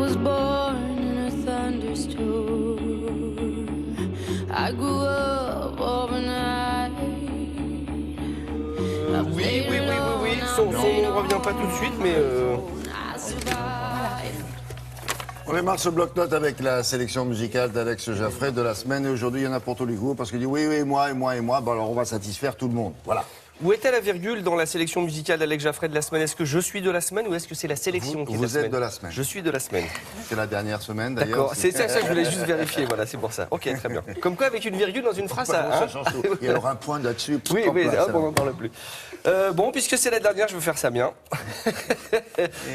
was born in a thunderstorm. I grew up overnight. Oui. Son ne revient pas tout de suite, mais... I survived. On démarre ce bloc-notes avec la sélection musicale d'Alex Jaffray de la semaine. Et aujourd'hui, il y en a pour tous les goûts parce qu'il dit oui, moi. Bon, alors on va satisfaire tout le monde. Voilà. Où était la virgule dans la sélection musicale d'Alex Jaffray de la semaine? Est-ce que je suis de la semaine ou est-ce que c'est la sélection qui est de la semaine? Vous êtes de la semaine. Je suis de la semaine. C'est la dernière semaine d'ailleurs. D'accord, c'est ça que je voulais juste vérifier, voilà, c'est pour ça. Ok, très bien. Comme quoi, avec une virgule dans une phrase, ça change tout. Il y aura un point là-dessus. Oui, on n'en parle plus. Bon, puisque c'est la dernière, je veux faire ça bien.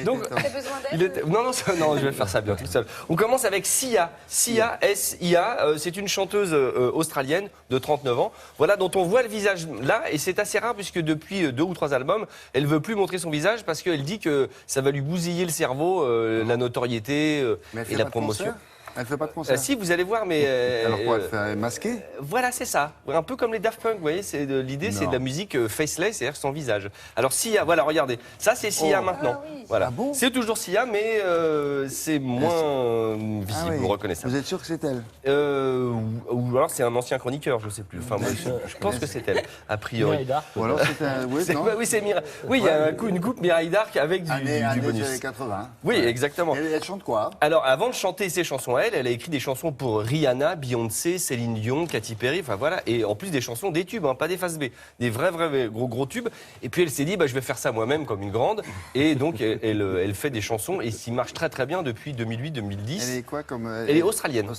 Donc, T'as besoin d'aide non, je vais faire ça bien tout seul. On commence avec Sia. Sia, S-I-A, c'est une chanteuse australienne de 39 ans, voilà, dont on voit le visage là, et c'est assez rare puisque depuis 2 ou 3 albums, elle veut plus montrer son visage parce qu'elle dit que ça va lui bousiller le cerveau, la notoriété et la promotion. Elle fait pas de concert. Si, vous allez voir, mais... Alors quoi, elle fait masquer? Voilà, c'est ça. Un peu comme les Daft Punk, vous voyez, l'idée, c'est de la musique faceless, c'est-à-dire sans visage. Alors Sia, voilà, regardez, ça c'est Sia maintenant. Ah oui. Voilà. Ah bon? C'est toujours Sia, mais c'est moins visible, vous reconnaissez. Vous êtes sûr que c'est elle? Ou alors c'est un ancien chroniqueur, je sais plus. Enfin, moi, je pense que c'est elle, a priori. Ou alors c'était un... Oui, non? Oui, c'est Mireille. Oui, il y a une coupe Mireille d'Arc avec du Année bonus. 80. Oui, exactement. Et elle chante quoi? Alors, avant de chanter ses chansons à elle, elle a écrit des chansons pour Rihanna, Beyoncé, Céline Dion, Katy Perry, enfin voilà, et en plus des chansons, des tubes, hein, pas des faces B, des vrais gros tubes. Et puis elle s'est dit, je vais faire ça moi-même comme une grande, et donc elle fait des chansons et qui marche très bien depuis 2008-2010. Elle est quoi comme... Elle est australienne.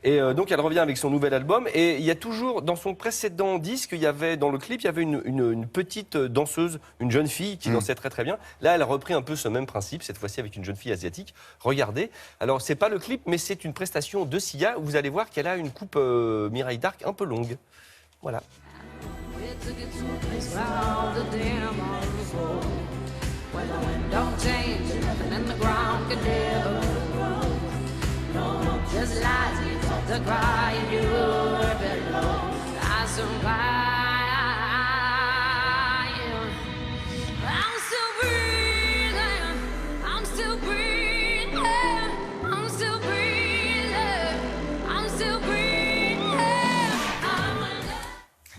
Et donc elle revient avec son nouvel album, et il y a toujours, dans son précédent disque, dans le clip, il y avait une petite danseuse, une jeune fille qui dansait très bien. Là, elle a repris un peu ce même principe, cette fois-ci avec une jeune fille asiatique. Regardez. Alors, c'est pas le clip, mais c'est une prestation de Sia, où vous allez voir qu'elle a une coupe Mireille d'Arc un peu longue. Voilà.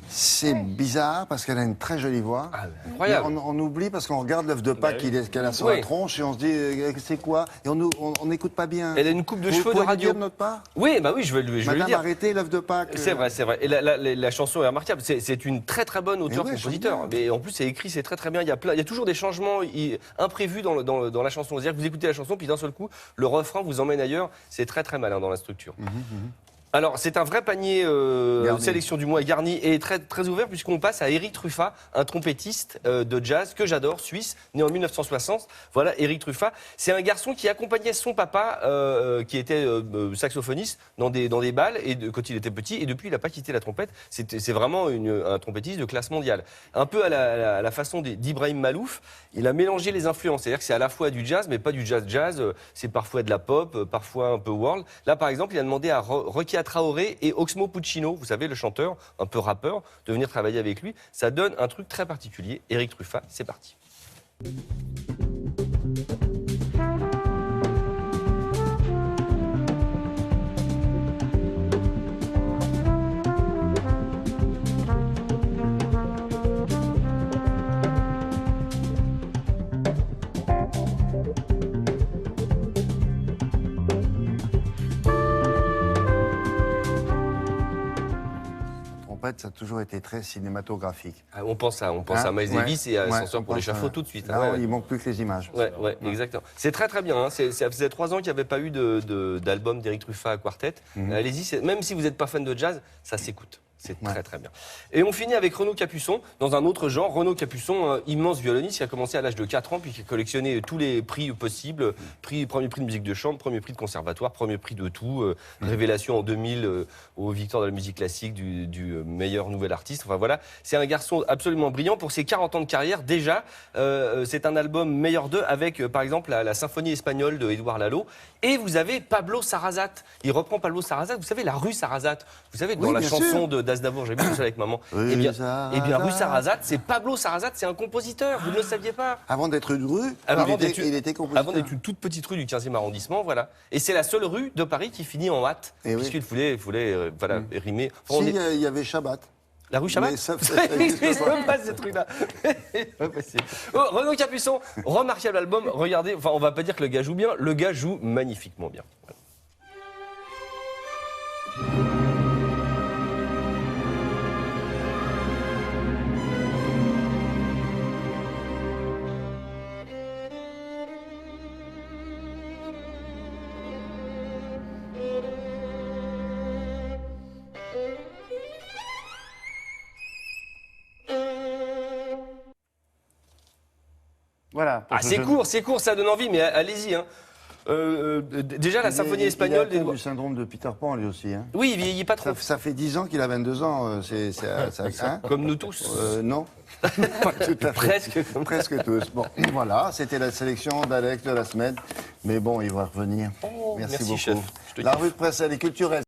C'est bizarre parce qu'elle a une très jolie voix. Incroyable. Mais on oublie parce qu'on regarde l'œuf de Pâques qu'elle a sur la tronche et on se dit c'est quoi? Et on n'écoute pas bien. Elle a une coupe de cheveux de pouvez radio. Dire de notre part? Oui, je vais lui Madame, dire. arrêtez l'œuf de Pâques. C'est vrai. Et la chanson est remarquable. C'est une très bonne auteure-compositeur. Mais en plus, c'est écrit, c'est très bien. Il y a toujours des changements imprévus dans la chanson. C'est-à-dire que vous écoutez la chanson, puis d'un seul coup, le refrain vous emmène ailleurs. C'est très malin dans la structure. Alors, c'est un vrai panier sélection du mois garni et très ouvert puisqu'on passe à Eric Truffat, un trompettiste de jazz que j'adore, suisse, né en 1960. Voilà, Eric Truffat. C'est un garçon qui accompagnait son papa, qui était saxophoniste, dans des balles quand il était petit. Et depuis, il n'a pas quitté la trompette. C'est vraiment un trompettiste de classe mondiale. Un peu à la façon d'Ibrahim Malouf. Il a mélangé les influences. C'est-à-dire que c'est à la fois du jazz, mais pas du jazz. C'est parfois de la pop, parfois un peu world. Là, par exemple, il a demandé à Rocky Traoré et Oxmo Puccino, vous savez, le chanteur, un peu rappeur, de venir travailler avec lui. Ça donne un truc très particulier. Eric Truffat, c'est parti. Ça a toujours été très cinématographique. On pense à Miles Davis et à Ascenseur pour l'échafaud tout de suite. Là, il manque plus que les images. Ouais, exactement. C'est très bien. Hein. Ça faisait 3 ans qu'il n'y avait pas eu d'album d'Eric Truffat à quartet. Allez-y, même si vous n'êtes pas fan de jazz, ça s'écoute. C'est très bien. Et on finit avec Renaud Capuçon, dans un autre genre. Renaud Capuçon, immense violoniste, qui a commencé à l'âge de 4 ans, puis qui a collectionné tous les prix possibles. Premier prix de musique de chambre, premier prix de conservatoire, premier prix de tout. Révélation en 2000 aux victoires de la musique classique du meilleur nouvel artiste. Enfin voilà, c'est un garçon absolument brillant. Pour ses 40 ans de carrière, déjà, c'est un album meilleur d'eux avec, par exemple, la symphonie espagnole de Édouard Lalo. Et vous avez Pablo Sarrazat. Il reprend Pablo Sarrazat, vous savez, la rue Sarrazat. Vous savez, dans la chanson place d'Amour, j'ai vu tout seul avec maman. Rue Eh bien, Sarrazate. rue Sarrazate, c'est Pablo Sarrazate, c'est un compositeur, vous ne le saviez pas. Avant d'être une rue, Avant il d'être était compositeur. Avant d'être une toute petite rue du 15e arrondissement, voilà. Et c'est la seule rue de Paris qui finit en hâte, Eh oui. puisqu'il voulait voilà, rimer. Enfin, Si, on est- il y avait Shabbat. La rue Chabat Mais ça- Ça n'existe même pas, cette rue-là. Pas possible. Oh, Renaud Capuçon, remarquable album. Regardez, enfin, on va pas dire que le gars joue bien, le gars joue magnifiquement bien. Voilà. Voilà. Ah, c'est court, ça donne envie, mais allez-y. Hein. Déjà, la symphonie espagnole. Il a du syndrome de Peter Pan, lui aussi. Hein. Oui, il vieillit pas trop. Ça fait 10 ans qu'il a 22 ans. Hein. Comme nous tous. Non, pas tout à fait. Presque. Presque tous. Bon, voilà, c'était la sélection d'Alex de la semaine. Mais bon, il va revenir. Oh, merci, beaucoup. chef. Je te La kiffe. rue de presse, elle est culturelle.